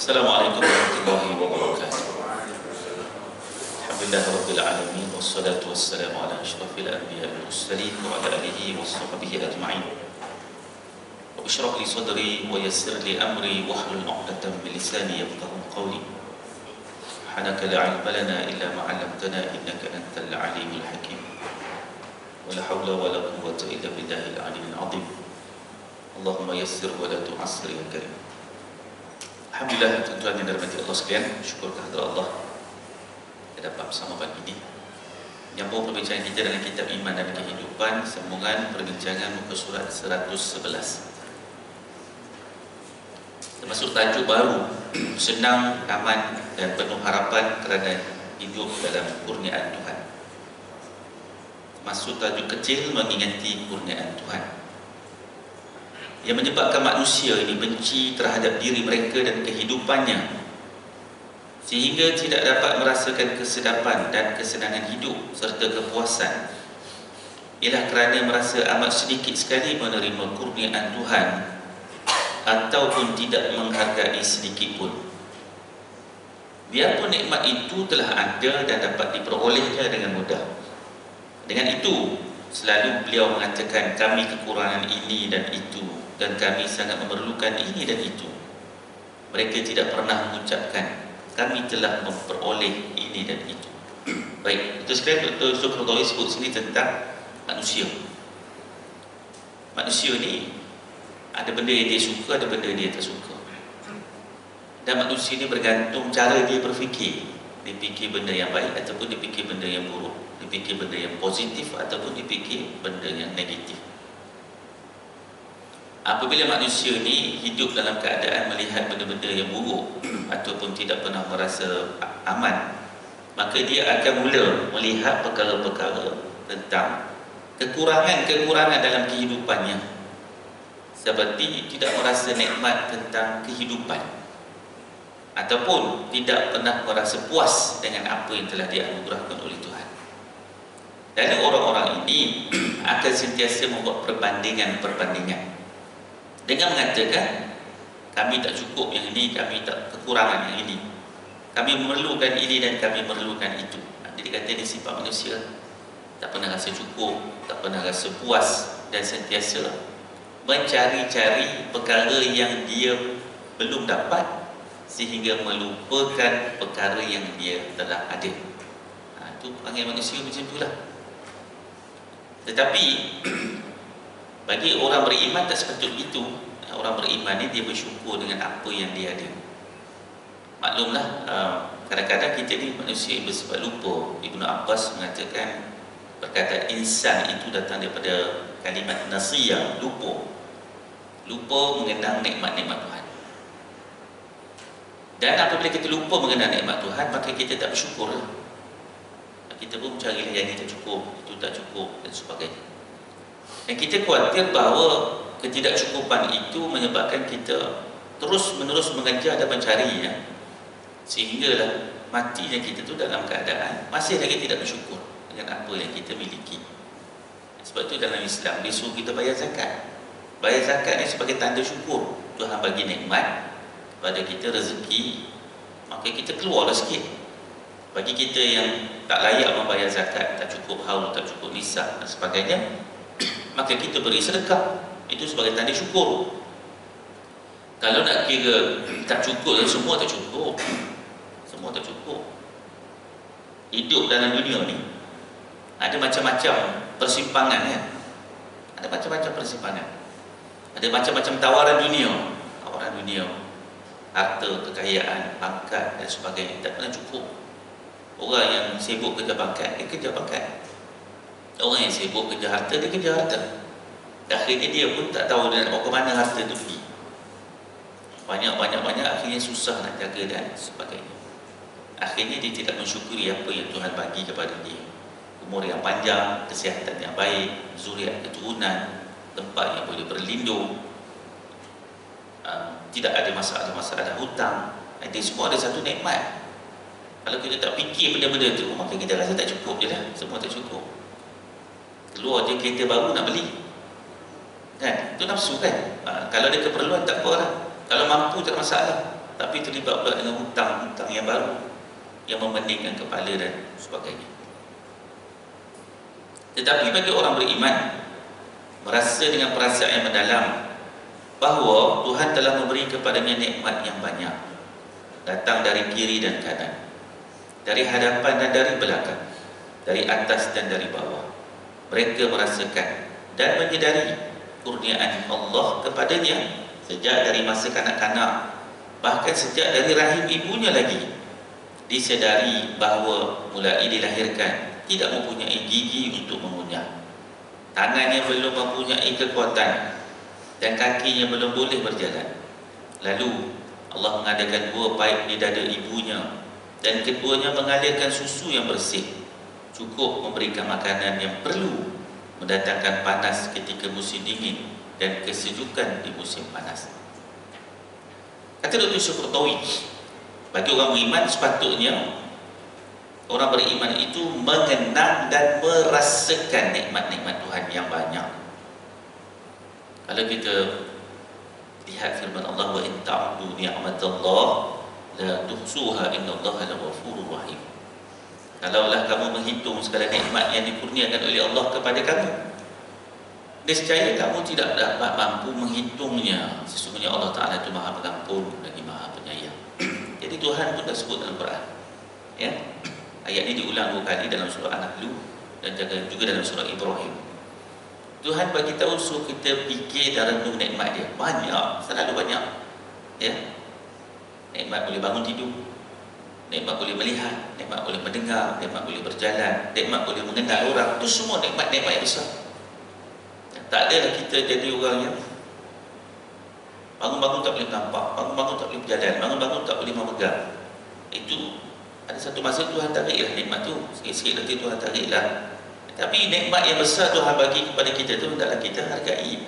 Assalamualaikum warahmatullahi wabarakatuh. Alhamdulillah rabbil alamin wassalatu wassalamu ala asyrafil anbiya'i wal mursalin wa ala alihi washabbihi ajma'in. Rabbi shrah li sadri wa yassir li amri wahlul 'uqdatam min lisani yafqahu qawli. Subhanaka la 'ilma lana illa ma 'allamtana innaka antal 'alimul hakim. Wa la hawla wa la quwwata illa billahil 'aliyyil 'azim. Allahumma yassir wa la tu'assir ya karim. Alhamdulillah, tuan-tuan yang dirahmati Allah sekalian, syukur kehadirat Allah kita dapat bersama pagi ini menyambung perbincangan kita dalam kitab Iman dan Kehidupan, sambungan perbincangan muka surat 111. Termasuk tajuk baru, senang, aman dan penuh harapan kerana hidup dalam kurniaan Tuhan. Termasuk tajuk kecil, mengingati kurniaan Tuhan, yang menyebabkan manusia ini benci terhadap diri mereka dan kehidupannya, sehingga tidak dapat merasakan kesedapan dan kesenangan hidup serta kepuasan. Ialah kerana merasa amat sedikit sekali menerima kurniaan Tuhan ataupun tidak menghargai sedikit pun. Biarpun nikmat itu telah ada dan dapat diperolehnya dengan mudah. Dengan itu, selalu beliau mengatakan, kami kekurangan ini dan itu, dan kami sangat memerlukan ini dan itu. Mereka tidak pernah mengucapkan, kami telah memperoleh ini dan itu. Baik, itu sekalian Dr. Yusuf Al-Qaradawi sebut sini tentang manusia. Manusia ni ada benda yang dia suka, ada benda yang dia tak suka. Dan manusia ni bergantung cara dia berfikir. Dia fikir benda yang baik ataupun dia fikir benda yang buruk. Dia fikir benda yang positif ataupun dia fikir benda yang negatif. Apabila manusia ni hidup dalam keadaan melihat benda-benda yang buruk ataupun tidak pernah merasa aman, maka dia akan mula melihat perkara-perkara tentang kekurangan-kekurangan dalam kehidupannya, seperti tidak merasa nikmat tentang kehidupan ataupun tidak pernah merasa puas dengan apa yang telah dianugerahkan oleh Tuhan. Dan orang-orang ini akan sentiasa membuat perbandingan dengan mengatakan, kami tak cukup yang ini, kami tak kekurangan yang ini, kami memerlukan ini dan kami memerlukan itu. Jadi kata ini sifat manusia, tak pernah rasa cukup, tak pernah rasa puas, dan sentiasa mencari-cari perkara yang dia belum dapat sehingga melupakan perkara yang dia telah ada. Itu panggil manusia macam itulah. Tetapi bagi orang beriman tak sepatut itu. Orang beriman ni dia bersyukur dengan apa yang dia ada. Maklumlah, kadang-kadang kita ni manusia yang bersifat lupa. Ibnu Abbas mengatakan, perkataan insan itu datang daripada kalimat nasiyah, lupa. Lupa mengenang nikmat-nikmat Tuhan. Dan apabila kita lupa mengenang nikmat Tuhan, maka kita tak bersyukur. Kita pun mencari yang ini tak cukup, itu tak cukup dan sebagainya. Dan kita khawatir bahawa ketidakcukupan itu menyebabkan kita terus-menerus mengejar dan mencarinya, sehinggalah matinya kita tu dalam keadaan masih lagi tidak bersyukur dengan apa yang kita miliki. Sebab itu dalam Islam disuruh kita bayar zakat. Bayar zakat ni sebagai tanda syukur Tuhan bagi nikmat pada kita, rezeki, maka kita keluarlah sikit. Bagi kita yang tak layak membayar zakat, tak cukup haul, tak cukup nisab dan sebagainya, maka kita beri sedekah. Itu sebagai tanda syukur. Kalau nak kira tak cukup, semua tak cukup. Semua tak cukup. Hidup dalam dunia ni ada macam-macam persimpangan ya. Ada macam-macam persimpangan. Ada macam-macam tawaran dunia. Tawaran dunia, harta, kekayaan, pangkat dan sebagainya, tak pernah cukup. Orang yang sibuk kerja pangkat, dia kerja pangkat. Orang yang sibuk kerja harta, dia kerja harta. Akhirnya dia pun tak tahu dia nak bawa ke mana harta tu pergi. Banyak akhirnya susah nak jaga dan sebagainya. Akhirnya dia tidak mensyukuri apa yang Tuhan bagi kepada dia. Umur yang panjang, kesihatan yang baik, zuriat keturunan, tempat yang boleh berlindung, tidak ada masalah hutang. Dia semua ada satu nikmat. Kalau kita tak fikir benda-benda tu, maka kita rasa tak cukup je lah. Semua tak cukup. Keluar je kereta baru nak beli, kan? Itu nafsu kan? Kalau ada keperluan tak apa lah. Kalau mampu tak ada masalah. tapi terlibat pula dengan hutang-hutang yang baru yang membeningkan kepala dan sebagainya. Tetapi bagi orang beriman, merasa dengan perasaan yang mendalam bahawa Tuhan telah memberi kepadanya nikmat yang banyak, datang dari kiri dan kanan, dari hadapan dan dari belakang, dari atas dan dari bawah. Mereka merasakan dan menyedari kurniaan Allah kepadanya sejak dari masa kanak-kanak, bahkan sejak dari rahim ibunya lagi. Disedari bahawa mulai dilahirkan tidak mempunyai gigi untuk mengunyah, tangannya belum mempunyai kekuatan, dan kakinya belum boleh berjalan. Lalu Allah mengadakan dua paip di dada ibunya, dan keduanya mengalirkan susu yang bersih, cukup memberikan makanan yang perlu, mendatangkan panas ketika musim dingin dan kesejukan di musim panas. Kata Dr. Syukurtawi, bagi orang beriman sepatutnya orang beriman itu mengenang dan merasakan nikmat-nikmat Tuhan yang banyak. Kalau kita lihat firman Allah, wa in ta'uddu ni'matallah la tuhsuha innallaha laghafurur rahim. Kalaulah kamu menghitung segala nikmat yang dikurniakan oleh Allah kepada kamu, nescaya kamu tidak dapat mampu menghitungnya. Sesungguhnya Allah Ta'ala itu Maha Pengampun lagi Maha Penyayang. Jadi Tuhan pun dah sebut dalam Quran, ya. Ayat ini diulang 2 kali dalam surah An-Nahl dan juga dalam surah Ibrahim. Tuhan bagi tahu suruh kita fikir dan renung nikmat dia. Banyak, selalu banyak, ya. Nikmat boleh bangun tidur, nikmat boleh melihat, nikmat boleh mendengar, nikmat boleh berjalan, nikmat boleh mengenal orang. Itu semua nikmat-nikmat yang besar. Tak adalah kita jadi orang yang bangun-bangun tak boleh nampak, bangun-bangun tak boleh berjalan, bangun-bangun tak boleh memegang. Itu ada satu masa Tuhan tariklah nikmat tu, sikit-sikit nanti Tuhan tariklah. Tapi nikmat yang besar Tuhan bagi kepada kita tu hendaklah kita hargai.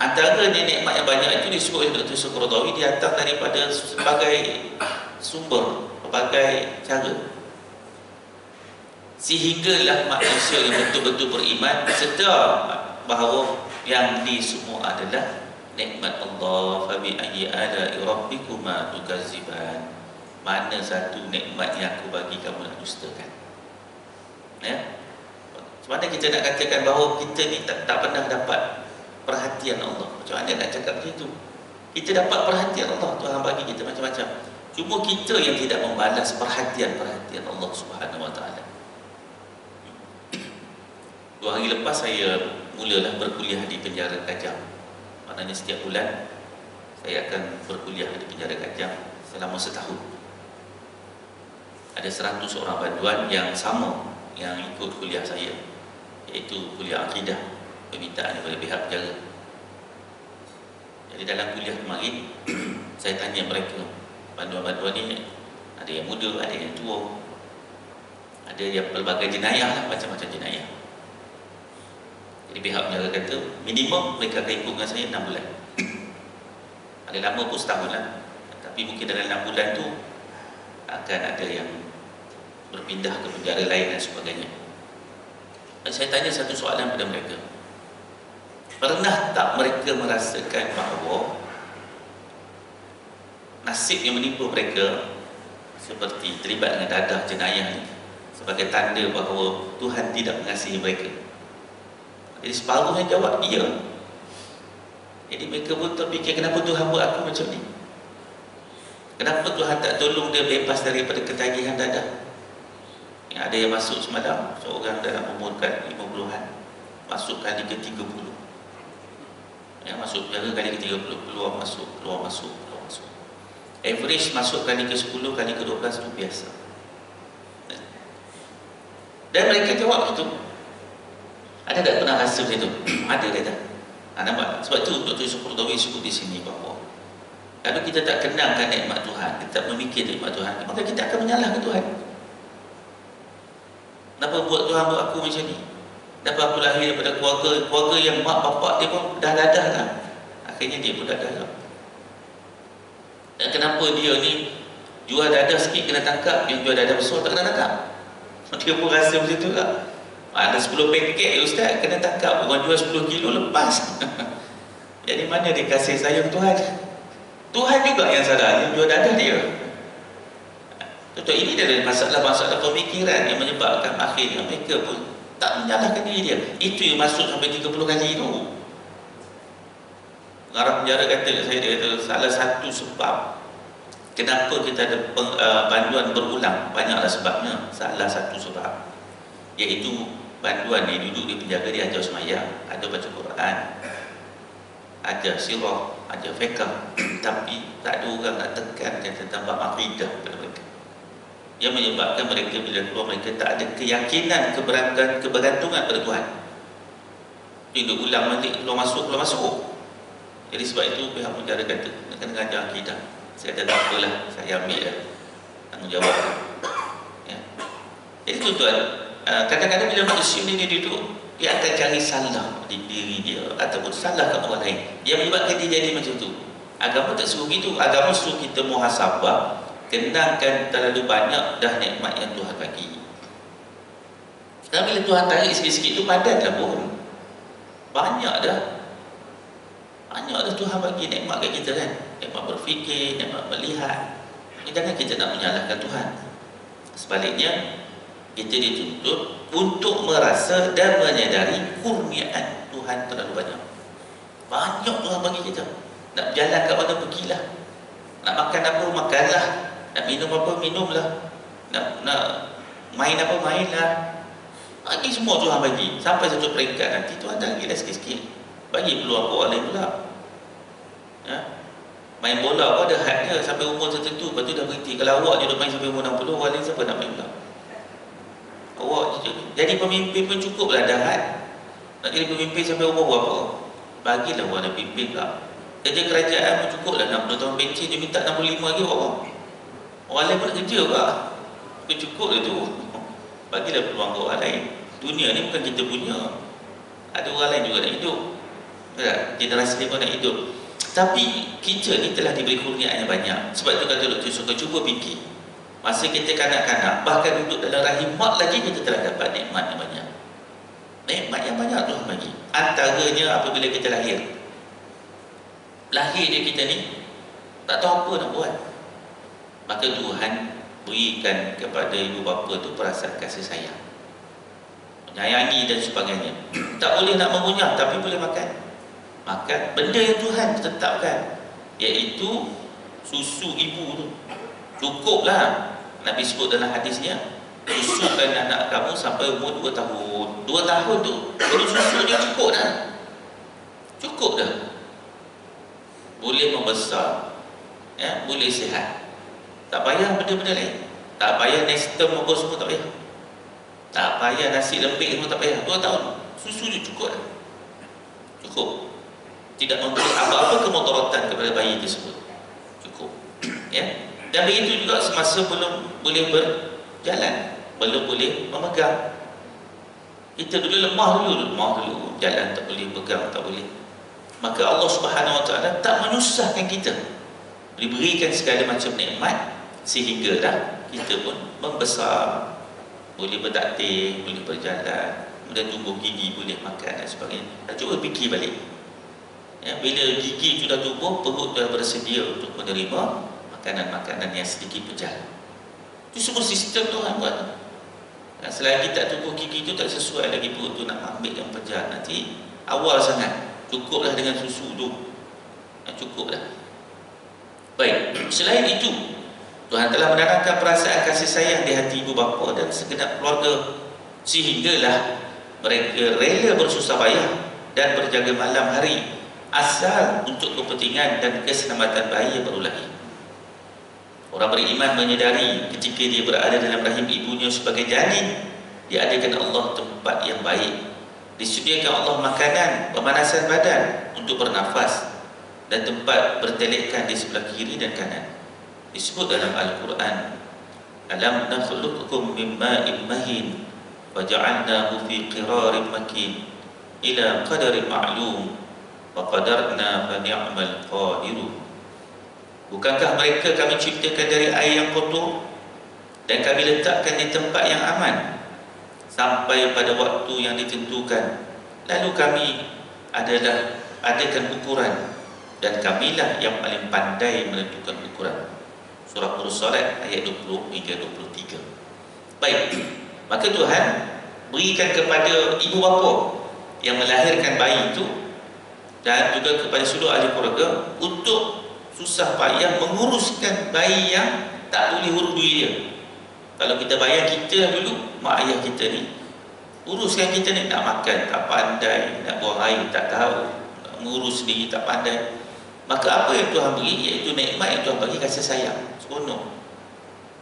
Antara nikmat yang banyak itu disebut oleh Dr. Syukurtawi, dihantar daripada sebagai sumber, berbagai cara. Sehinggalah manusia yang betul-betul beriman sedar bahawa yang ni semua adalah nikmat Allah. Fa bi ayyi ala'i rabbikuma tukazziban. Mana satu nikmat yang aku bagi kamu nak dustakan? Ya. Macam mana kita nak katakan bahawa kita ni tak pernah dapat perhatian Allah? Macam mana nak cakap begitu? Kita dapat perhatian Allah, Tuhan bagi kita macam-macam. Cuma kita yang tidak membalas perhatian Allah Subhanahu Wa Taala. 2 hari lepas saya mulalah berkuliah di penjara Kajang. Maknanya setiap bulan saya akan berkuliah di penjara Kajang selama setahun. Ada 100 orang banduan yang sama yang ikut kuliah saya, iaitu kuliah akidah, permintaan daripada pihak penjara. Jadi dalam kuliah kemarin saya tanya mereka, banduan-banduan ni ada yang muda, ada yang tua, ada yang pelbagai jenayah lah, macam-macam jenayah. Jadi pihak penjara kata minimum mereka akan ikut dengan saya 6 bulan. Ada lama pun setahun lah, tapi mungkin dalam 6 bulan tu akan ada yang berpindah ke penjara lain dan sebagainya. Dan saya tanya satu soalan pada mereka, pernah tak mereka merasakan bahawa nasib yang menimpa mereka seperti terlibat dengan dadah jenayah ni sebagai tanda bahawa Tuhan tidak mengasihi mereka? Jadi separuh yang jawab iya. Jadi mereka pun terfikir, kenapa Tuhan buat aku macam ni? Kenapa Tuhan tak tolong dia bebas daripada ketagihan dadah? Yang ada yang masuk semalam, seorang dalam umur 50-an, masuk kali ke-30. Yang masuk penjara kali ke-30, keluar masuk. Average masuk kali ke-10, kali ke-12 itu biasa. Dan mereka jawab itu. Ada tak pernah rasa macam tu? Ada kata. Nampak? Sebab tu Dr. Syukurtawi sebut di sini bahawa kalau kita tak kenangkan nikmat Tuhan, kita tak memikir nikmat Tuhan, maka kita akan menyalahkan Tuhan. Kenapa buat Tuhan buat aku macam ni? Kenapa aku lahir daripada keluarga yang mak bapak dia pun dah dadah kan? Akhirnya dia pun dadah lah. Dan kenapa dia ni jual dadah sikit kena tangkap, yang jual dadah besar tak kena tangkap? Dia pun rasa macam tu lah. Ada 10 paket ustaz kena tangkap, orang jual 10 kilo lepas. Jadi mana dia kasih sayang Tuhan? Tuhan juga yang salah, yang jual dadah dia. Contoh ini dari masalah-masalah pemikiran yang menyebabkan akhirnya mereka pun tak menyalahkan diri dia. Itu yang masuk sampai 30 kali itu. Pengarah penjara kata kat saya, dia kata salah satu sebab kenapa kita ada banduan berulang, banyaklah sebabnya. Salah satu sebab iaitu banduan ni duduk di penjara, dia ajar semayang, ada baca Quran, ajar sirah, ajar fiqh, tapi tak ada orang nak tekankan tentang bab akidah kepada mereka. Yang menyebabkan mereka bila keluar, mereka tak ada keyakinan, kebergantungan pada Tuhan. Dia duduk ulang nanti keluar masuk. Jadi sebab itu pihak penjara kata nak kena ajar akidah. Saya kata tak apalah, saya ambil lah tanggungjawab. Ya. Jadi tuan-tuan, kadang-kadang bila manusia ni dia duduk, dia akan cari salah di diri dia ataupun salah kat orang lain yang menyebabkan dia jadi macam tu. Agama tak suruh gitu. Agama suruh kita muhasabah, kenangkan terlalu banyak dah nikmat yang Tuhan bagi. Sekarang bila Tuhan tarik sikit-sikit tu, padanlah pun. Banyak dah Tuhan bagi nikmat kat kita kan. Nikmat berfikir, nikmat melihat. Jangan kita nak menyalahkan Tuhan. Sebaliknya, kita dituntut untuk merasa dan menyadari kurniaan Tuhan terlalu banyak. Banyak Tuhan bagi kita. Nak berjalan kat mana, pergilah. Nak makan apa, makanlah. Nak minum apa, minumlah. Nak main apa, mainlah. Bagi semua Tuhan bagi. Sampai satu peringkat nanti Tuhan tak lagi dah sikit-sikit. Bagi peluang orang lain pula. Ya? Main bola pun ada hadnya sampai umur tertentu, lepas tu dah berhenti. Kalau awak je duk main sampai umur 60, orang lain siapa nak main bola? Awak je. Jadi pemimpin pun cukup lah dah had. Nak jadi pemimpin sampai umur berapa? Bagilah orang nak pimpin lah. Kerja kerajaan pun cukup lah 60 tahun pencen, dia minta 65 lagi orang. Orang lain pun nak kerja lah. Cukup lah tu. Bagilah peluang ke orang lain. Dunia ni bukan kita punya. Ada orang lain juga nak hidup. Generasi ni pun nak hidup. Tapi kita ni telah diberi kurniaan yang banyak. Sebab itu kata Dr. Suka, cuba fikir. Masa kita kanak-kanak, bahkan duduk dalam rahim mak lagi, kita telah dapat nikmat yang banyak. Nikmat yang banyak Tuhan bagi. Antaranya apabila kita lahir. Lahir dia kita ni tak tahu apa nak buat. Maka Tuhan berikan kepada ibu bapa tu perasaan kasih sayang, menyayangi dan sebagainya. Tak boleh nak mengunyah, tapi boleh makan. Makan benda yang Tuhan tetapkan, iaitu susu ibu tu. Cukuplah. Nabi sebut dalam hadisnya, susukan anak kamu sampai umur 2 tahun. 2 tahun tu kalau susu dia cukup dah. Cukup dah. Boleh membesar, ya, boleh sihat. Tak payah benda-benda lain. Tak payah nestem apa semua, tak payah. Tak payah nasi lembik semua, tak payah. 2 tahun susu dia cukup dah. Cukup. Tidak memberi apa-apa kemudaratan kepada bayi tersebut. Cukup. Ya. Dan begitu juga semasa belum boleh berjalan, belum boleh memegang. Kita dulu lemah dulu, jalan tak boleh, pegang tak boleh. Maka Allah Subhanahu Wa Taala tak menyusahkan kita, diberikan segala macam nikmat sehinggalah kita pun membesar, boleh bertaktir, boleh berjalan, kemudian tumbuh gigi, boleh makan dan sebagainya. Cuba fikir balik. Ya, bila gigi sudah tumbuh, perut sudah bersedia untuk menerima makanan-makanan yang sedikit pejal. Itu semua sistem Tuhan buat. Ya, selagi tak tumbuh gigi itu, tak sesuai lagi perut tu nak ambil yang pejal. Nanti awal sangat, cukuplah dengan susu tu. Cukuplah. Baik, selain itu, Tuhan telah menanamkan perasaan kasih sayang di hati ibu bapa dan segenap keluarga, sehinggalah mereka rela bersusah payah dan berjaga malam hari asal untuk kepentingan dan keselamatan bayi yang baru lahir. Orang beriman menyadari ketika dia berada dalam rahim ibunya sebagai janin, diadakan Allah tempat yang baik, disediakan Allah makanan, pemanasan badan untuk bernafas, dan tempat bertelekkan di sebelah kiri dan kanan. Disebut dalam Al-Quran, alam nakhluqukum min ma'in mahin faja'alnahu fi qirarin makin ila qadarin ma'lum wa qadarna fa ni'mal qadirun. Bukankah mereka kami ciptakan dari air yang kotor dan kami letakkan di tempat yang aman sampai pada waktu yang ditentukan, lalu kami adakan ukuran dan kamilah yang paling pandai menentukan ukuran. Surah Mursalat ayat 20 hingga 23. Baik, maka Tuhan berikan kepada ibu bapa yang melahirkan bayi itu dan juga kepada seluruh ahli keluarga untuk susah payah menguruskan bayi yang tak boleh huruf dia. Kalau kita bayar kita dulu, mak ayah kita ni uruskan kita ni, nak makan tak pandai, nak buang air tak tahu, nak mengurus diri tak pandai. Maka apa yang Tuhan beri, iaitu nikmat yang Tuhan bagi, kasih sayang seronok.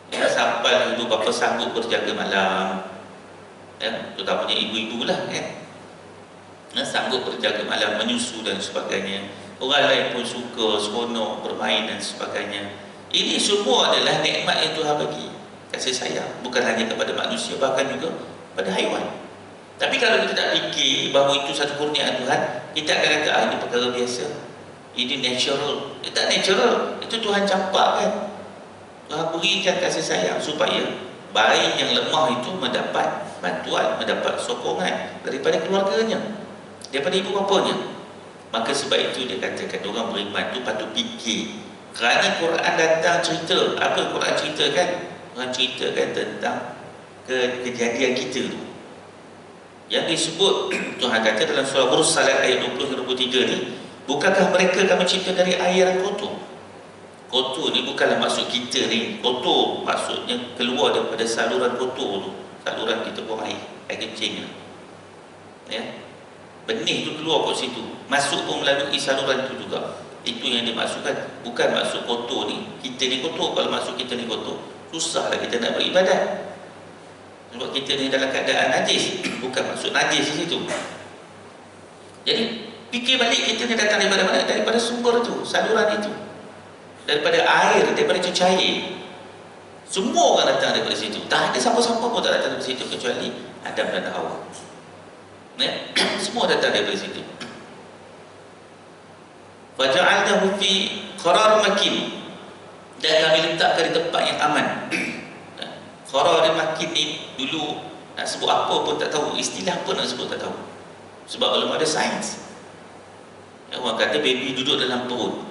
Ya, sampai ibu bapa sanggup berjaga malam, ya, terutamanya ibu-ibu lah kan, ya, sanggup berjaga malam, menyusu dan sebagainya. Orang lain pun suka, seronok, bermain dan sebagainya. Ini semua adalah nikmat yang Tuhan bagi, kasih sayang, bukan hanya kepada manusia, bahkan juga pada haiwan. Tapi kalau kita tak fikir bahawa itu satu kurniaan Tuhan, kita akan kata, ini perkara biasa, ini natural. Itu tak natural, itu Tuhan campakkan. Tuhan berikan kasih sayang supaya bayi yang lemah itu mendapat bantuan, mendapat sokongan daripada keluarganya, daripada ibu bapanya. Maka sebab itu dia katakan orang beriman itu patut fikir. Kerana Quran datang cerita, apa Quran ceritakan? Quran ceritakan tentang kejadian kita tu. Yang disebut Tuhan kata dalam surah Mursalat ayat 20-23 ni, bukankah mereka kami cipta dari air yang kotor? Kotor ni bukanlah maksud kita ni, kotor maksudnya keluar daripada saluran kotor tu, saluran kita buang air kencing ni, ya, benih tu keluar kat situ, masuk pun melalui saluran tu juga. Itu yang dimaksudkan, bukan maksud kotor ni kita ni kotor. Kalau maksud kita ni kotor, susahlah kita nak beribadat, sebab kita ni dalam keadaan najis. Bukan maksud najis di situ. Jadi fikir balik, kita ni datang daripada mana? Daripada sumber tu, saluran itu, daripada air, daripada cecair. Semua orang datang daripada situ. Tak ada siapa-siapa pun tak datang daripada situ kecuali Adam dan Hawa, ya? Semua datang daripada situ. Faja'alnahu fi qarar makin, dan kami letakkan di tempat yang aman. Qarar makin ni dulu nak sebut apa pun tak tahu, istilah apa nak sebut tak tahu, sebab belum ada sains. Orang kata baby duduk dalam perut,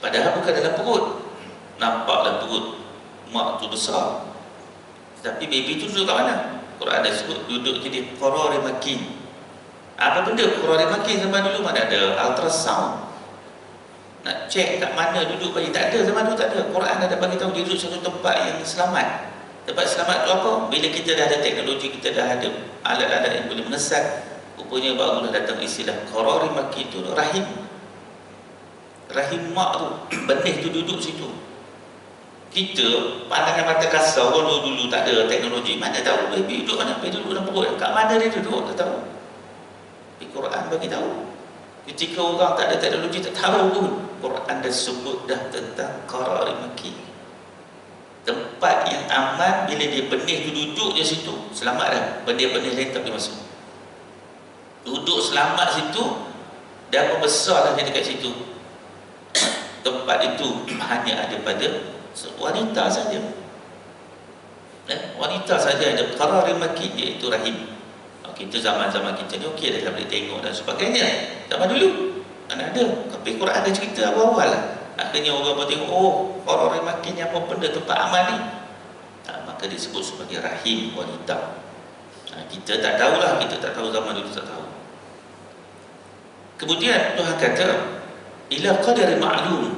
padahal bukan dalam perut. Nampak dalam perut mak tu besar, tapi baby tu duduk kat mana? Quran ada sebut duduk jadi qarar makin. Apa benda qarar makin? Zaman dulu mana ada ultrasound nak cek kat mana duduk bayi, tak ada. Zaman dulu tak ada. Quran ada bagi tahu dia duduk satu tempat yang selamat. Tempat selamat tu apa? Bila kita dah ada teknologi, kita dah ada alat-alat yang boleh mengesat, rupanya barulah datang istilah qarar makin tu, rahim. Rahim mak tu, benih tu duduk situ. Kita pandangan mata kasar, orang dulu tak ada teknologi, mana tahu baby duduk mana? Baby duduk dalam perut, kat mana dia duduk tak tahu. Tapi Quran bagi tahu. Ketika orang tak ada teknologi, tak tahu pun, Quran dah sebut dah tentang qarar makin, tempat yang aman. Bila dia benih tu duduk je situ, selamat dah. Benih-benih lain tak boleh masuk. Duduk selamat situ, dan membesarlah dia dekat situ. Tempat itu hanya ada pada wanita saja, wanita saja ada qarar makin, iaitu rahim. Kita zaman-zaman kita ni okey dah boleh tengok dan sebagainya. Zaman dulu mana ada, tapi Quran ada cerita awal-awal lah. Akhirnya orang pun tengok, oh qarar makin apa benda tempat aman ni, maka disebut sebagai rahim wanita. Kita tak tahulah, kita tak tahu, zaman dulu tak tahu. Kemudian Tuhan kata ila qadar ma'lum,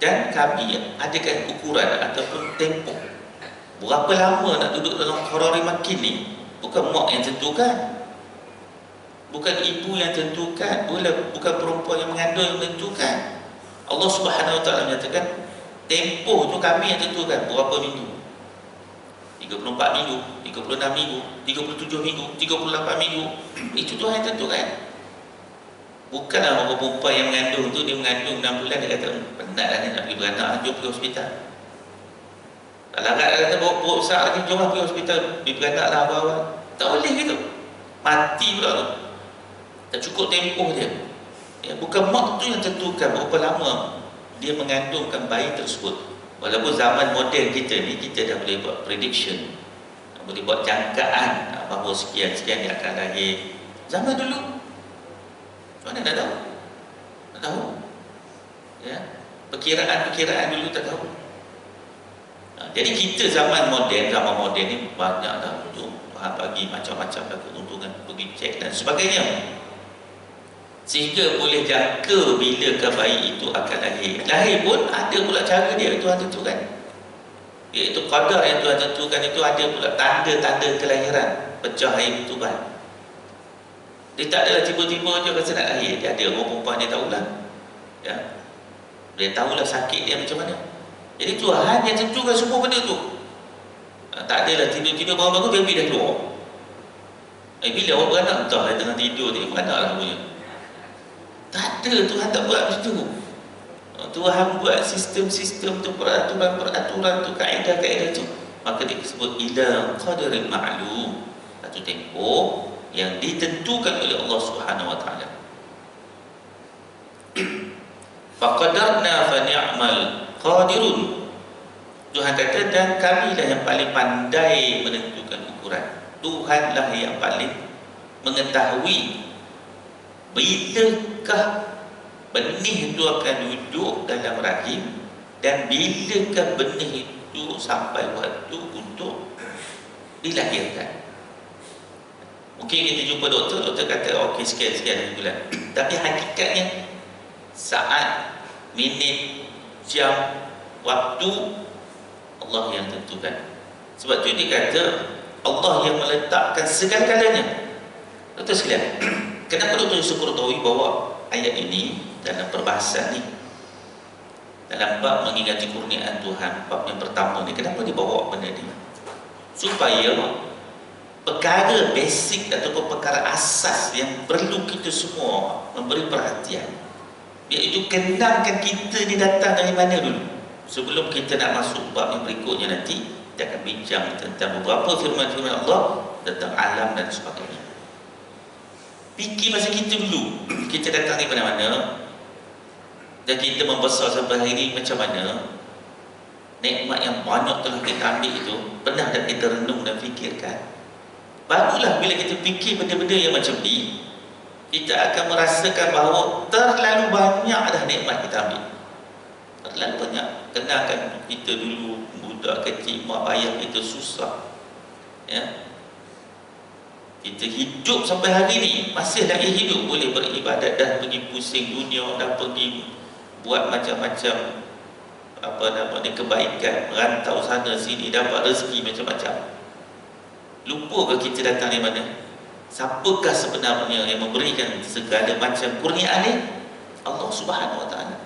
dan kami adakan ukuran ataupun tempoh berapa lama nak duduk dalam qarar makin ni. Bukan mak yang tentukan, bukan ibu yang tentukan, bukan perempuan yang mengandung yang menentukan. Allah Subhanahu Wa Taala menyatakan tempoh tu kami yang tentukan. Berapa minggu? 34 minggu, 36 minggu, 37 minggu, 38 minggu. Itu Tuhan yang tentukan. Bukanlah orang perempuan yang mengandung tu, dia mengandung 6 bulan, dia kata penatlah ni nak pergi beranak, jom pergi hospital. Kalau agak kata bawa besar lagi, jom pergi hospital, pergi beranak lah apa-apa. Tak boleh gitu, mati pula tu. Tak cukup tempoh dia, ya, bukan mak tu yang tentukan berapa lama dia mengandungkan bayi tersebut. Walaupun zaman moden kita ni, kita dah boleh buat prediction, boleh buat jangkaan bahawa sekian-sekian dia akan lahir. Zaman dulu mana dah tahu. Tak tahu. Ya, perkiraan dulu tak tahu. Jadi kita zaman moden ni banyak dah untuk Tuhan bagi macam-macam dah keuntungan, pergi cek dan sebagainya, sehingga boleh jangka bilakah bayi itu akan lahir. Lahir pun ada pula cara dia Tuhan tentukan, iaitu qadar yang Tuhan tentukan. Itu ada pula tanda-tanda kelahiran, pecah air bertuban. Dia tak adalah tiba-tiba je rasa nak lahir. Dia ada orang perempuan, dia tahulah, ya, dia tahulah sakit dia macam mana. Jadi Tuhan yang tentukan semua benda tu. Tak adalah tidur-tidur bangun-bangun baby dah keluar. Bila awak beranak, entah dia tengah tidur dia beranak lah punya. Tak ada, Tuhan tak buat macam tu. Tuhan buat sistem-sistem tu, peraturan-peraturan tu, kaedah-kaedah tu. Maka dia sebut ila qadarin ma'lum, satu tempoh yang ditentukan oleh Allah Subhanahu wa taala. Faqadarna fa ni'mal qadirun. Tuhan kata, dan kamilah yang paling pandai menentukan ukuran. Tuhanlah yang paling mengetahui bilakah benih itu akan duduk dalam rahim dan bilakah benih itu sampai waktu untuk dilahirkan. Mungkin kita jumpa doktor kata okey sekian bulan. Tapi hakikatnya saat, minit, jam, waktu Allah yang tentukan. Sebab tu dia kata Allah yang meletakkan segala-galanya. Doktor sekalian, kenapa Doktor Yusuf Qaradawi bawa ayat ini dalam perbahasan ni, dalam bab mengingati kurniaan Tuhan, bab yang pertama ni? Kenapa dia bawa benda ni? Supaya perkara basic ataupun perkara asas yang perlu kita semua memberi perhatian, iaitu kenalkan kita ni datang dari mana dulu. Sebelum kita nak masuk bab yang berikutnya nanti, kita akan bincang tentang beberapa firman-firman Allah tentang alam dan sebagainya. Fikir pasal kita dulu, kita datang dari mana-mana dan kita membesar sampai hari ini macam mana. Nikmat yang banyak telah kita ambil itu, pernah tak kita renung dan fikirkan? Barulah bila kita fikir benda-benda yang macam ni, kita akan merasakan bahawa terlalu banyak dah nikmat kita ambil. Terlalu banyak. Kenalkan kita dulu budak kecil, mak ayah kita susah, ya, kita hidup sampai hari ni masih lagi hidup, boleh beribadat, dah pergi pusing dunia, dah pergi buat macam-macam kebaikan, merantau sana sini, dapat rezeki macam-macam. Lupa ke kita datang dari mana? Siapakah sebenarnya yang memberikan segala macam kurniaan ni? Allah Subhanahu wa taala.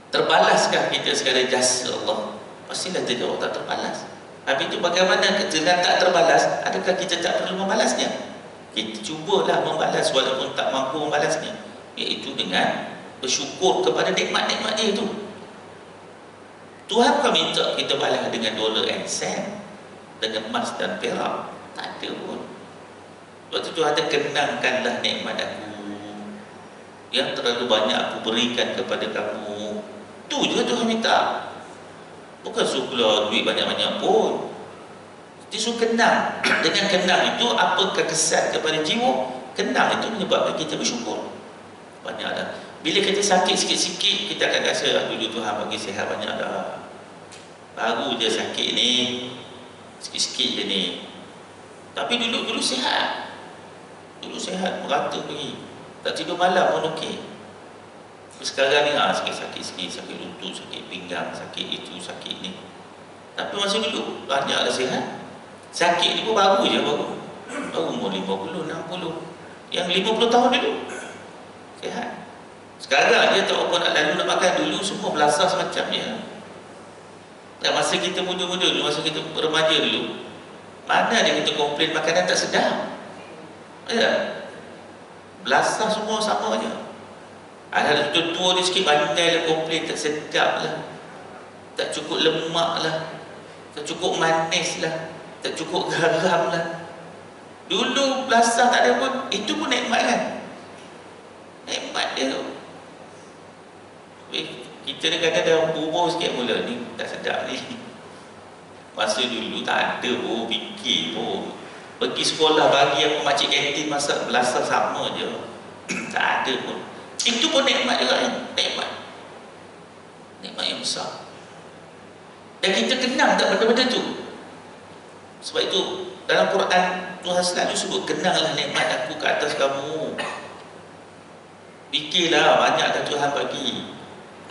Terbalaskah kita segala jasa Allah? Pastilah tidak, tak terbalas. Habis itu bagaimana dengan tak terbalas? Adakah kita tak perlu membalasnya? Kita cubalah membalas walaupun tak mampu membalasnya, iaitu dengan bersyukur kepada nikmat-nikmatnya itu. Tuhan bukan minta kita balas dengan dolar and sen, dengan emas dan perak. Tak ada pun. Waktu tu ada kenangkanlah nikmat aku yang terlalu banyak aku berikan kepada kamu. Tu je Tuhan minta. Bukan suruh keluar duit banyak-banyak pun. Dia suruh kenang. Dengan kenang itu, apakah kesan kepada jiwa? Kenang itu menyebabkan kita bersyukur. Banyak dah. Bila kita sakit sikit-sikit, kita akan rasa dulu Tuhan bagi sihat banyak dah. Baru je sakit ni, sikit-sikit je ni. Tapi dulu sihat. Dulu sihat, merata pergi. Tak tidur malam pun okey. Sekarang ni sakit-sakit sikit, sakit lutut, sakit pinggang, sakit itu, sakit ni. Tapi masa dulu banyaklah sihat. Sakit ni pun baru je, baru umur 50, 60. Yang 50 tahun dulu sihat. Sekarang dia tak apa nak lalu nak makan. Dulu semua belasah semacamnya. Dan masa kita muda-muda dulu, masa kita remaja dulu, mana ada kita komplain makanan tak sedap? Ya, belasah semua sama je. Ada tua ni sikit pandai lah komplain, tak sedap lah, tak cukup lemak lah, tak cukup manis lah, tak cukup garam lah. Dulu belasah tak ada pun. Itu pun nikmat kan? Nikmat dia tu. Kita ni kadang-kadang bubur sikit mula, ni tak sedap ni. Masa dulu tak ada pun, fikir pun. Pergi sekolah bagi apa makcik kantin masak belasah sama je. Tak ada pun. Itu pun nikmat juga kan? Nikmat yang besar. Dan kita kenal tak benda-benda tu. Sebab itu dalam Quran Tuhan selalu sebut, kenanglah nikmat aku ke atas kamu. Fikirlah banyak dah Tuhan bagi,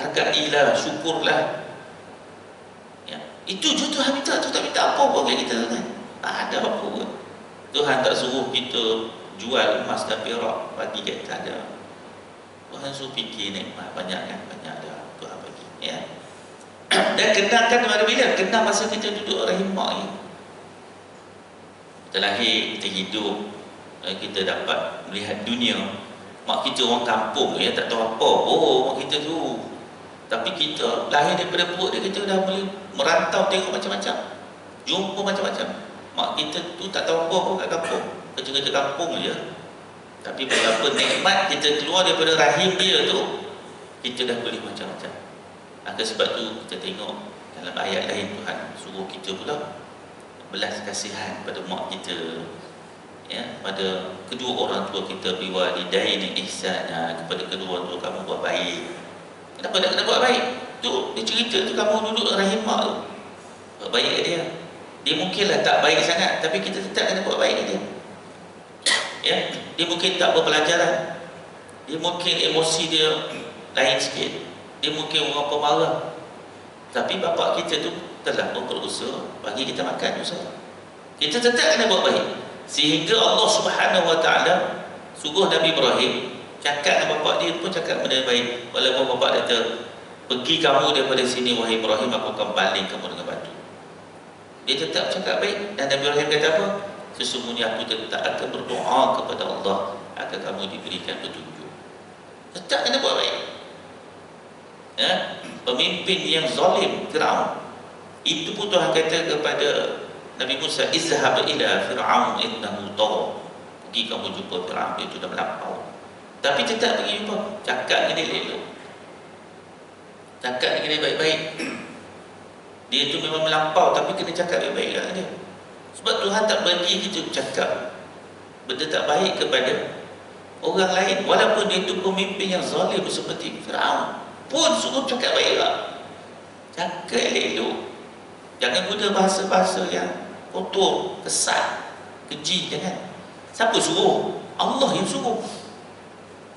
hargailah, syukurlah. Ya. Itu je Tuhan minta. Tu tak minta apa pun kat kita kan. Tak ada apa pun. Tuhan tak suruh kita jual emas dan perak bagi kita, tak ada. Tuhan suruh fikir nikmat banyak kan, banyak dah Tuhan bagi. Ya. Dan kenangkan pada bila? Kenang masa kita duduk rahim mak ni. Kita lahir, kita hidup, kita dapat melihat dunia. Mak kita orang kampung ya, tak tahu apa mak kita tu. Tapi kita lahir daripada perut dia, kita dah boleh merantau, tengok macam-macam, jumpa macam-macam. Mak kita tu tak tahu apa pun kat kampung, kerja-kerja kampung je. Tapi betapa nikmat kita keluar daripada rahim dia tu, kita dah boleh macam-macam. Maka sebab tu kita tengok dalam ayat lain Tuhan suruh kita pula belas kasihan pada mak kita, ya, pada kedua orang tua kita, biwalidaini ihsana, kepada kedua orang tua kamu buat baik. Kenapa nak kena buat baik? Tu dia cerita tu, kamu duduk rahim mak tu, buat baik kat dia. Dia mungkinlah tak baik sangat, tapi kita tetap kena buat baik kat dia. Ya, dia mungkin tak berpelajaran, dia mungkin emosi dia lain sikit, dia mungkin orang pemarah, tapi bapa kita tu telah berusaha bagi kita makan usaha. Kita tetap kena buat baik. Sehingga Allah Subhanahu Wa Taala suruh Nabi Ibrahim cakap dengan bapa dia pun cakap benda baik. Walaupun bapa kata, pergi kamu daripada sini wahai Ibrahim, aku akan baling kamu dengan batu. Dia tetap cakap baik. Dan Nabi Ibrahim kata apa? Sesungguhnya aku tetap akan berdoa kepada Allah agar kamu diberikan petunjuk. Tetap kena buat baik. Ya? Pemimpin yang zalim, Firaun, itu pun Tuhan kata kepada Nabi Musa, izhab ila Fir'aun innahu tagha. Pergi kamu jumpa Fir'aun, dia itu dah melampau. Tapi tetap pergi jumpa, cakap dengan dia elok, cakap dengan dia baik-baik. Dia itu memang melampau, tapi kena cakap baik-baik dengan dia. Sebab Tuhan tak bagi kita cakap benda tak baik kepada orang lain. Walaupun dia itu pemimpin yang zalim seperti Fir'aun, pun suruh cakap baiklah, cakap elok. Jangan guna bahasa-bahasa yang kotor, kesat, keji. Jangan. Siapa suruh? Allah yang suruh.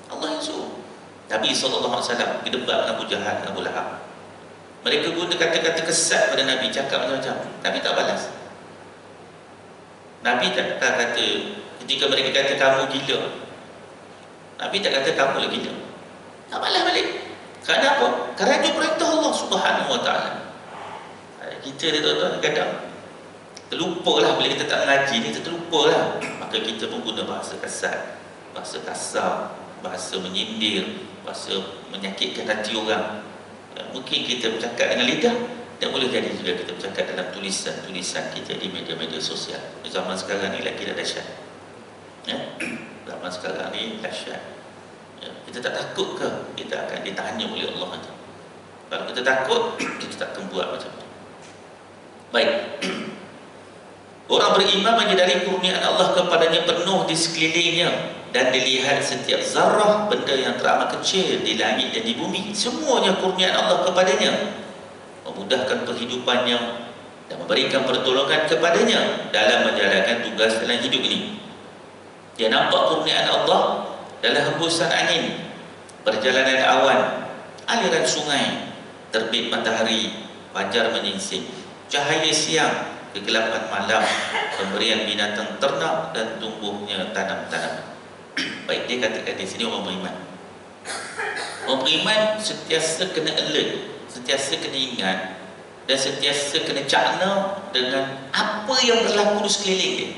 Allah yang suruh. Nabi SAW berdebat dengan Abu Jahal, Abu Lahab. Mereka guna kata-kata kesat pada Nabi, cakap macam-macam. Nabi tak balas. Nabi tak kata, ketika mereka kata kamu gila, Nabi tak kata kamu lah gila. Tak balas balik. Kerana apa? Kerana itu perintah Allah Subhanahu Wa Taala. Kita ni tuan-tuan kadang terlupalah bila kita tak mengaji ni, kita terlupalah. Maka kita pun guna bahasa kasar, bahasa kasar, bahasa menyindir, bahasa menyakitkan hati orang. Ya, mungkin kita bercakap dengan lidah, dan boleh jadi juga kita bercakap dalam tulisan-tulisan kita di media-media sosial. Zaman sekarang ni lagi dah dahsyat. Ya? Zaman sekarang ni dahsyat. Ya? Kita tak takut ke kita akan ditanya oleh Allah? Kalau kita takut, kita tak akan buat macam tu. Baik. Orang beriman menyadari kurniaan Allah kepadanya penuh di sekelilingnya, dan dilihat setiap zarah benda yang teramat kecil di langit dan di bumi, semuanya kurniaan Allah kepadanya, memudahkan perhidupannya dan memberikan pertolongan kepadanya dalam menjalankan tugas dalam hidup ini. Dia nampak kurniaan Allah dalam hembusan angin, perjalanan awan, aliran sungai, terbit matahari, fajar menyingsing, cahaya siang, kegelapan malam, pemberian binatang ternak dan tumbuhnya tanam-tanaman. Baik, dia katakan di sini orang beriman. Orang beriman sentiasa kena alert, sentiasa kena ingat, dan sentiasa kena cakna dengan apa yang berlaku di sekeliling dia.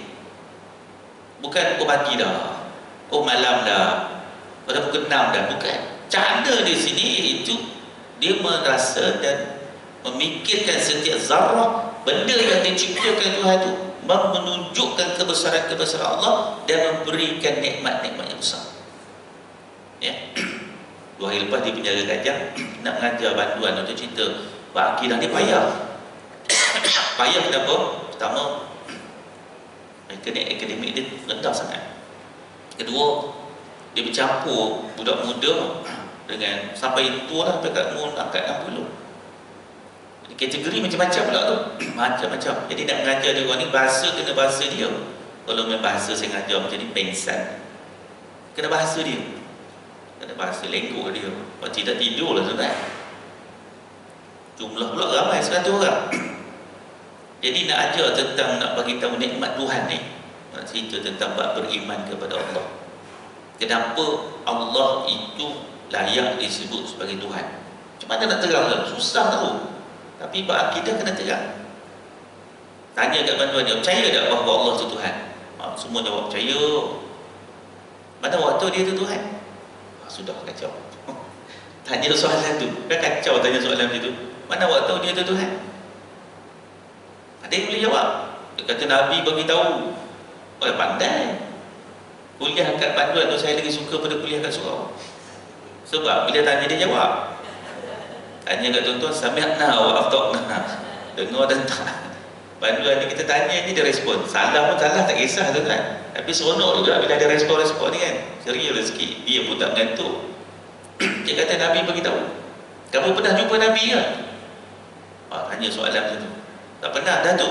Bukan oh pagi dah, oh malam dah, pada pukul 6 dah. Bukan. Cakna di sini itu dia merasa dan memikirkan setiap zarah benda yang diciptakan Tuhan itu, menunjukkan kebesaran-kebesaran Allah dan memberikan nikmat-nikmat yang besar. Ya. 2 hari lepas di penjara Gajah nak mengajar bantuan untuk cerita Pak Akidah ni payah. Payah kenapa? Pertama, akademik dia rendah sangat. Kedua, dia bercampur budak muda dengan sampai tua lah, sampai kat umur angkat 60. Jadi kategori macam-macam pula tu. Macam-macam. Jadi nak mengajar dia orang ni, bahasa kena bahasa dia. Kalau main bahasa saya ngajar macam ni, pengsan. Kena bahasa dia. Kena bahasa lengkuk dia. Kalau tidak tidur lah tuan. Jumlah pula ramai 100 orang. Jadi nak ajar tentang, nak bagi tahu nikmat Tuhan ni, nak cerita tentang bab beriman kepada Allah. Kenapa Allah itu layak disebut sebagai Tuhan? Macam mana nak terang lah? Susah tahu. Tapi bab akidah kena terang. Tanya kat bantuan dia, percaya tak bahawa Allah itu Tuhan? Semua jawab percaya. Mana waktu dia itu Tuhan? Sudah kacau. Tanya soalan tu, kan kacau tanya soalan macam tu. Mana waktu dia itu Tuhan? Ada yang boleh jawab. Dia kata Nabi bagi tahu. Oh, pandai. Kuliah kat panduan tu saya lagi suka pada kuliah kat surau. Sebab bila tanya dia jawab. Tanya kat tuan-tuan, sami'na wa ata'na. Dengar dan tak. Panduan ni kita tanya ni dia respon. Salah pun salah, tak kisah tuan-tuan. Tapi seronok juga bila ada respon-respon ni kan. Ceria rezeki. Dia pun tak mengantuk. Dia kata Nabi bagi tahu. Kamu pernah jumpa Nabi ke? Tanya soalan macam tu. Tak pernah dah tu.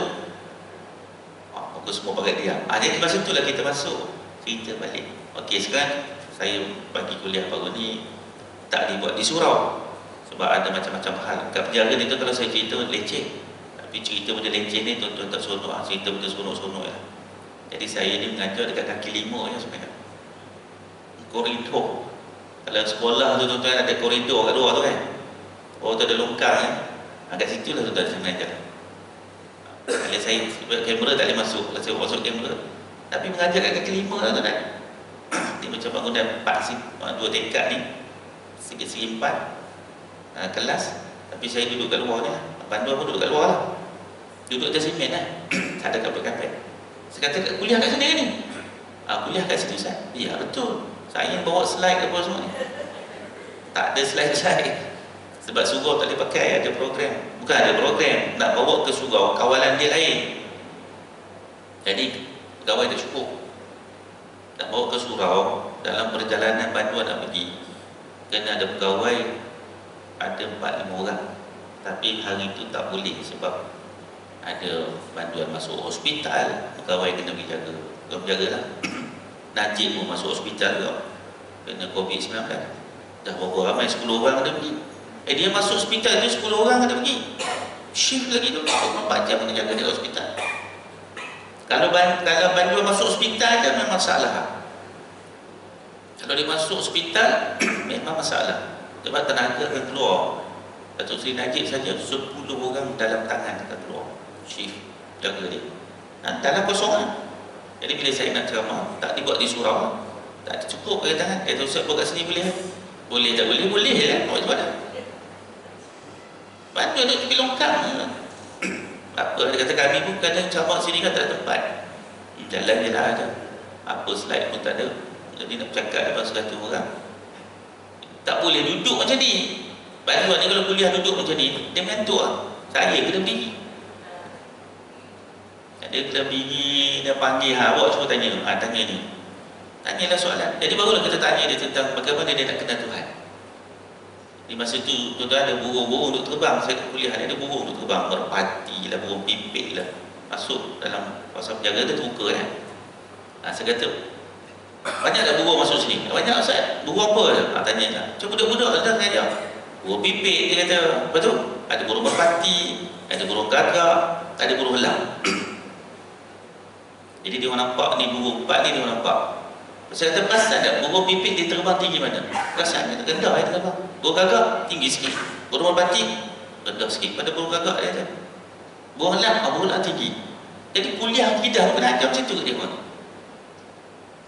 Muka semua pakai diam. Jadi masa itulah kita masuk cerita balik. Okey, sekarang saya bagi kuliah baru ni tak dibuat di surau. Sebab ada macam-macam hal. Kat penjara ni tu kalau saya cerita leceh. Tapi cerita benda leceh ni tuan-tuan tak seronok. Cerita benda seronok-seronok ya. Jadi saya ni mengajar dekat kaki lima ya sebenarnya. Koridor. Kalau sekolah tu tuan-tuan ada koridor kat luar tu kan. Oh tu ada longkang kan. Kat situ lah tuan-tuan saya mengajar. Kalau saya kamera tak boleh masuk. Kalau saya masuk kamera. Tapi mengajar kat kaki lima lah tuan-tuan. Dia macam bangunan 2 tingkat ni. Segi 4 kelas. Tapi saya duduk kat luar ni. Panduan pun duduk kat luar lah. Duduk atas simen lah. Tak ada kapet-kapet. Saya kata kuliah kat sini ni. Kuliah kat sini Ustaz. Ya betul. Saya bawa slide apa semua ni. Tak ada slide-slide. Sebab surau tak boleh pakai, ada program. Bukan ada program, nak bawa ke surau, kawalan dia lain. Jadi pegawai tak cukup. Nak bawa ke surau, dalam perjalanan bantuan nak pergi, kena ada pegawai, ada 4-5 orang. Tapi hari itu tak boleh sebab ada bantuan masuk hospital, pegawai kena pergi jaga. Kena jagalah. Najib pun masuk hospital juga, kena COVID-19. Dah berapa ramai, 10 orang ada pergi. Dia masuk hospital tu 10 orang ada pergi. Shift lagi tu 24 jam kena jaga di hospital. Kalau bantuan masuk hospital dia memang masalah. Kalau dia masuk hospital memang masalah. Sebab tenaga akan keluar. Datuk Seri Najib saja 10 orang dalam tangan akan keluar. Shift jaga dia. Dalam kosongan. Jadi bila saya nak ceramah, tak dibuat di surau, tak cukup pakai tangan. Kata Ustaz buat kat sini boleh? Boleh tak boleh? Boleh lah. Macam mana? Bantuan duduk tepi longkang. Apa dia kata kami pun kadang ceramah sini kan tak ada tempat. Jalan je lah ada. Apa slide pun tak ada. Jadi nak bercakap depan 100 orang. Tak boleh duduk macam ni. Bantuan ni kalau kuliah duduk macam ni, dia mengantuk lah. Saya kena berdiri. Dia kena berdiri, dia panggil, awak cuba tanya. Tanya ni. Tanyalah soalan. Jadi barulah kita tanya dia tentang bagaimana dia nak kenal Tuhan. Di masa itu, tuan-tuan ada burung-burung untuk terbang. Saya kat kuliah ada burung untuk terbang. Merpati lah, burung pipit lah. Masuk dalam kawasan penjaga, dia terbuka kan. Saya kata, banyak tak burung masuk sini? Banyak Ustaz. Burung apa? Tanya lah. Macam budak-budak dah tanya. Burung pipit, dia kata. Betul? Ada burung merpati, ada burung gagak, ada burung elang. Jadi dia orang nampak ni burung 4 ni dia orang nampak. Saya kata perasan tak burung pipit dia terbang tinggi mana? Perasan dia rendah dia terbang. Burung gagak tinggi sikit. Burung merpati rendah sikit. Pada burung gagak dia kata. Burung elang tinggi. Jadi kuliah akidah kena ajar macam tu kat dia pun.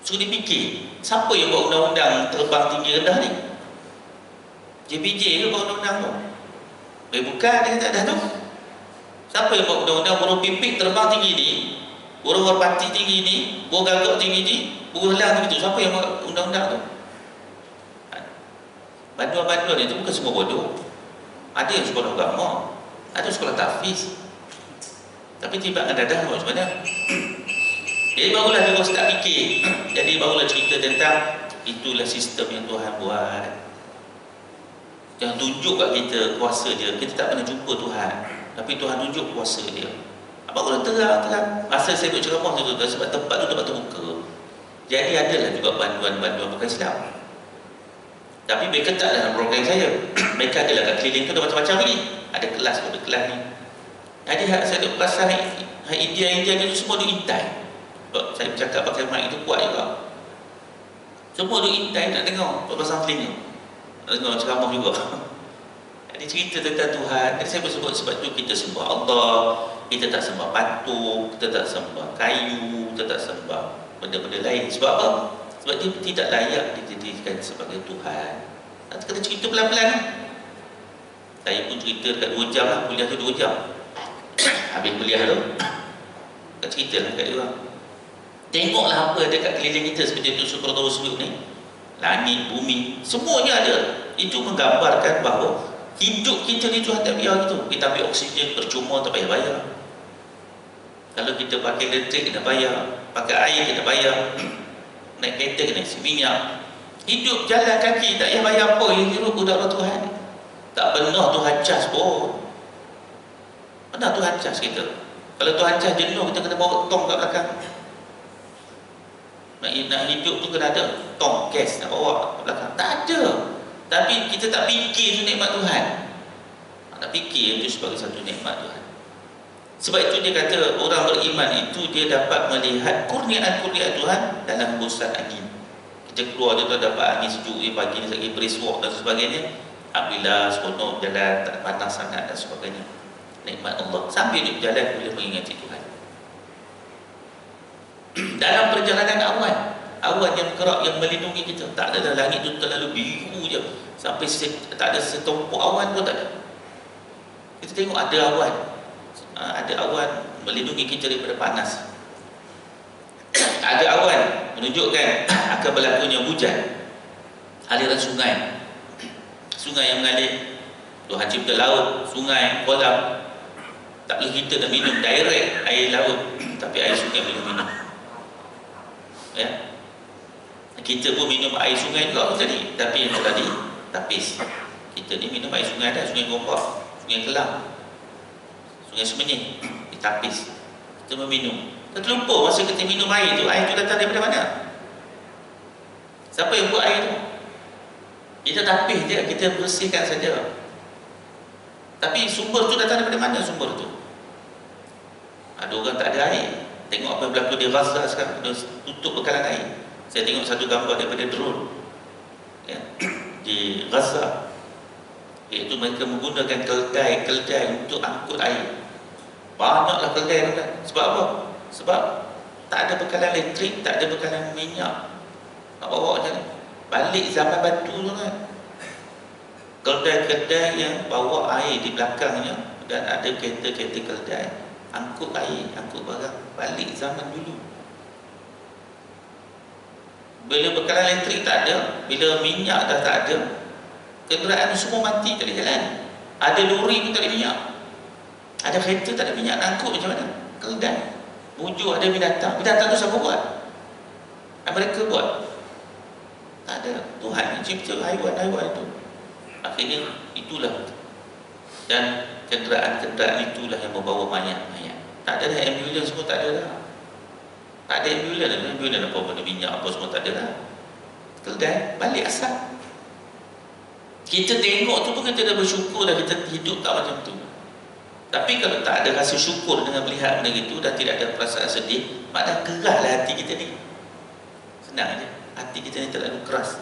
Suruh dia fikir, siapa yang buat undang-undang terbang tinggi rendah ni? JPJ ke buat undang-undang tu? Bukan, dia kata dah tu. Siapa yang buat undang-undang burung pipit terbang tinggi ni, burung merpati tinggi ni, burung gagak tinggi ni, burung elang tinggi tu? Siapa yang buat undang-undang tu? Bantuan-bantuan itu bukan semua bodoh. Ada yang sekolah agama, ada sekolah tahfiz. Tapi tiba dengan dadah buat macam mana? Jadi barulah dia orang start fikir. Jadi barulah cerita tentang itulah sistem yang Tuhan buat. yang tunjuk kat kita kuasa dia. Kita tak pernah jumpa Tuhan, tapi Tuhan tunjuk kuasa dia. Abang orang terang. Masa saya duduk ceramah tu, sebab tempat tu tempat terbuka, jadi adalah juga bantuan-bantuan bukan Islam. Tapi mereka tak dalam program saya. Mereka adalah kat keliling tu ada macam-macam lagi. Ada kelas ni. Jadi saya duduk perasan India tu semua duduk intai. Saya bercakap pakai mic itu kuat juga. Semua duduk intai nak dengar, pasang telinga, nak dengar ceramah juga. Jadi cerita tentang Tuhan. Jadi saya bersebut sebab tu kita sembah Allah. Kita tak sembah patung, kita tak sembah kayu, kita tak sembah benda-benda lain. Sebab apa? Sebab dia tidak layak dijadikan sebagai Tuhan. Nanti kena cerita pelan-pelan. Saya pun cerita dekat 2 jam lah. Kuliah tu 2 jam. Habis kuliah tu, tak cerita lah kat dia orang. Tengoklah apa ada kat keliling kita seperti itu Syukur Rasul ni. Langit, bumi, semuanya ada. Itu menggambarkan bahawa hidup kita ni Tuhan tak biar gitu. Kita ambil oksigen percuma, tak payah bayar. Kalau kita pakai elektrik kena bayar, pakai air kena bayar, naik kereta kena isi minyak. Hidup jalan kaki tak payah bayar apa, yang hidup udara Tuhan. Tak pernah Tuhan cas pun. Pernah Tuhan cas kita? Kalau Tuhan cas jenuh, kita kena bawa tong kat belakang. Nak hidup tu kena ada tong gas nak bawa kat belakang. Tak ada. Tapi kita tak fikir itu nikmat Tuhan. Tak fikir itu sebagai satu nikmat Tuhan. Sebab itu dia kata orang beriman itu dia dapat melihat kurniaan-kurniaan Tuhan dalam hembusan angin. Kita keluar dia tu dapat angin sejuk pagi ni lagi brisk walk dan sebagainya. Alhamdulillah seronok jalan, tak panas sangat dan sebagainya. Nikmat Allah. Sambil duduk jalan boleh mengingati Tuhan. Dalam perjalanan awan yang kerak yang melindungi kita. Tak ada langit tu terlalu biru je. Sampai tak ada setumpuk awan pun tak ada. Kita tengok ada awan. Ada awan melindungi kita daripada panas. Ada awan menunjukkan akan berlakunya hujan. Aliran sungai yang mengalir. Tuhan cipta laut, sungai, kolam. Tak boleh kita nak minum direct air laut, tapi air sungai boleh minum. Ya, kita pun minum air sungai juga tadi, tapi yang tadi tapis. Kita ni minum air sungai dah, sungai Gombak, sungai Kelang, sungai Semenyih, ditapis. Kita meminum. Kita terlupa masa kita minum air tu datang daripada mana? Siapa yang buat air tu? Kita tapis je, kita bersihkan saja. Tapi sumber tu datang daripada mana sumber tu? Ada orang tak ada air. Tengok apa yang berlaku di Gaza sekarang, tutup bekalan air. Saya tengok satu gambar daripada drone ya, di Gaza, iaitu mereka menggunakan keldai untuk angkut air. Banyaklah keldai tu kan. Sebab apa? Sebab tak ada bekalan elektrik, tak ada bekalan minyak. Nak bawa macam ni? Balik zaman batu tu kan. Keldai-keldai yang bawa air di belakangnya, dan ada kereta-kereta keldai angkut air, angkut barang. Balik zaman dulu. Bila bekalan elektrik tak ada, bila minyak dah tak ada, kenderaan semua mati, tak boleh jalan. Ada lori pun tak ada minyak. Ada kereta tak ada minyak, nak angkut macam mana? Keldai. Bujuk ada binatang. Binatang tu siapa buat? Mereka buat. Tak ada. Tuhan yang cipta haiwan-haiwan itu. Akhirnya itulah. Dan kenderaan-kenderaan itulah yang membawa mayat-mayat. Tak ada dah ambulans semua, tak ada dah. Tak ada ambulans apa benda minyak apa semua tak ada dah. Keldai, balik asal. Kita tengok tu pun kita dah bersyukur dah, kita hidup tak macam tu. Tapi kalau tak ada rasa syukur dengan melihat benda itu dan tidak ada perasaan sedih, maknanya keraslah hati kita ni. Senang aja. Hati kita ni terlalu keras.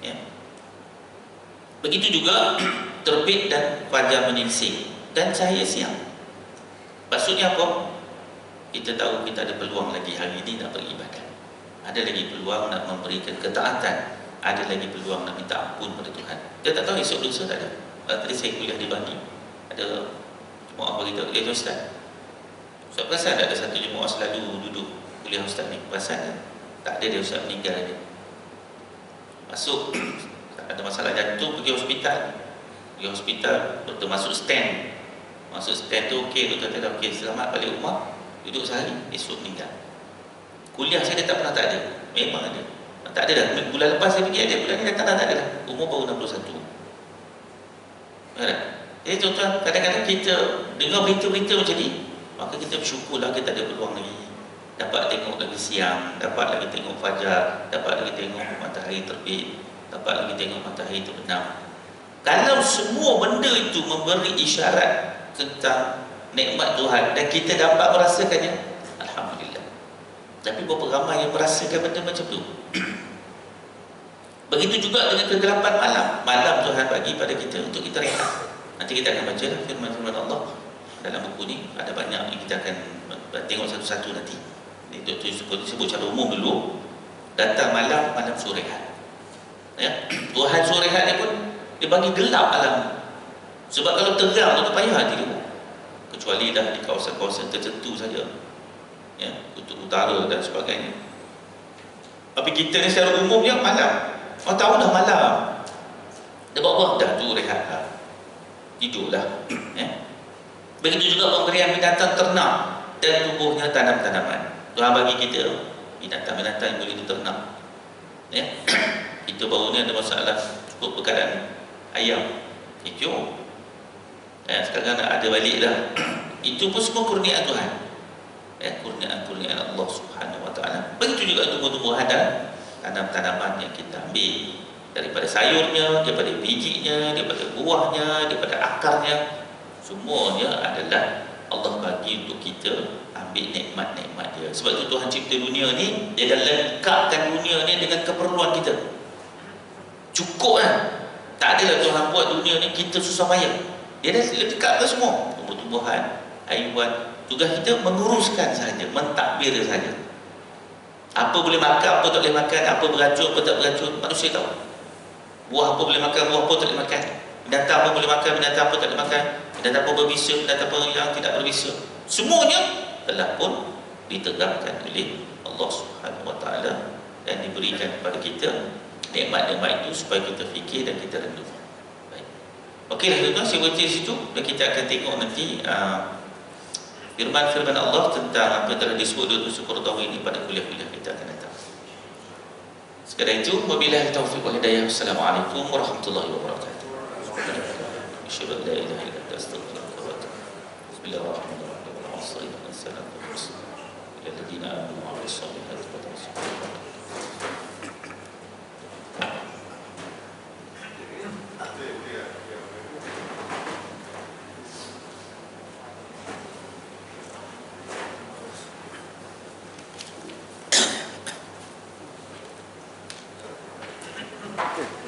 Ya. Begitu juga terbit dan fajar menyingsing dan cahaya siang. Maksudnya apa? Kita tahu kita ada peluang lagi hari ini nak beribadah. Ada lagi peluang nak memberikan ketaatan. Ada lagi peluang nak minta ampun pada Tuhan. Dia tak tahu esok lusa tak ada. Tadi saya kuliah di Bani. Ada jemaah beritahu, Ustaz, Ustaz perasan tak ada satu jemaah selalu duduk kuliah Ustaz ni? Perasan tak? Tak ada, dia Ustaz meninggal dia. Masuk, ada masalah jantung, pergi hospital, doktor masuk stand. Masuk stand tu okey, doktor kata okey, selamat balik rumah, duduk sehari, esok meninggal. Kuliah saya tak pernah tak ada. Memang ada. Tak ada dah. Bulan lepas saya pergi ada, bulan ni datang tak ada dah. Umur baru 61. Kan? Jadi tuan-tuan, kadang-kadang kita dengar berita-berita macam ni, maka kita bersyukurlah kita ada peluang lagi dapat tengok lagi siang, dapat lagi tengok fajar, dapat lagi tengok matahari terbit, dapat lagi tengok matahari terbenam. Kalau semua benda itu memberi isyarat tentang nikmat Tuhan dan kita dapat merasakannya, alhamdulillah. Tapi berapa ramai yang merasakan benda macam tu? Begitu juga dengan kegelapan malam. Malam Tuhan bagi pada kita untuk kita rehat. Nanti kita akan baca firman-firman Allah dalam buku ni. Ada banyak yang kita akan tengok satu-satu nanti. Itu disebut secara umum dulu. Datang malam, malam suruh rehat. Ya? Tuhan suruh rehat ni pun dia bagi gelap alam. Sebab kalau terang tu tak payah hati dia. Kecuali dah di kawasan-kawasan tertentu saja. Ya, kutub utara dan sebagainya. Tapi kita ni secara umumnya malam. Orang tahu dah malam. Dia buat apa? Dah tu rehat lah. Tidurlah. Ya. Begitu juga pemberian binatang ternak dan tubuhnya tanam-tanaman. Tuhan bagi kita binatang-binatang yang boleh diternak. Ya. Kita baru ni ada masalah cukup perkataan ayam, kecoh. Ya, sekarang ada balik dah. Itu pun semua kurniaan Tuhan. Ya, kurniaan Allah Subhanahu Wa Taala. Begitu juga tumbuh-tumbuhan dan tanam-tanaman yang kita ambil daripada sayurnya, daripada bijinya, daripada buahnya, daripada akarnya, semuanya adalah Allah bagi untuk kita ambil nikmat-nikmat dia. Sebab itu Tuhan cipta dunia ni, dia dah lengkapkan dunia ni dengan keperluan kita. Cukup kan? Tak adalah Tuhan buat dunia ni kita susah payah. Dia dah lengkapkan semua, tumbuh-tumbuhan, haiwan. Tugas kita menguruskan saja, mentadbir saja. Apa boleh makan, apa tak boleh makan, apa beracun, apa tak beracun, manusia tahu. Buah apa boleh makan, buah apa tak boleh makan. Binatang apa boleh makan, binatang apa tak boleh makan. Binatang apa berbisa, binatang apa yang tidak berbisa. Semuanya telah pun ditegakkan oleh Allah Subhanahu Wa Taala dan diberikan kepada kita nikmat-nikmat itu supaya kita fikir dan kita renung. Baik. Okeylah tuan-tuan, saya berhenti di situ dan kita akan tengok nanti firman-firman Allah tentang apa yang telah disebut dalam surah Taha ini pada kuliah-kuliah kita akan datang. Sekadar itu, wabillahi taufiq wal hidayah. Assalamualaikum warahmatullahi wabarakatuh. Asyhadu an la ilaha illa anta astaghfiruka wa atubu ilaik. Bismillahirrahmanirrahim. Wassalatu wassalamu ala rasulillah alladziina aamanu wa 'amilus solihati wa tawassaw. Good.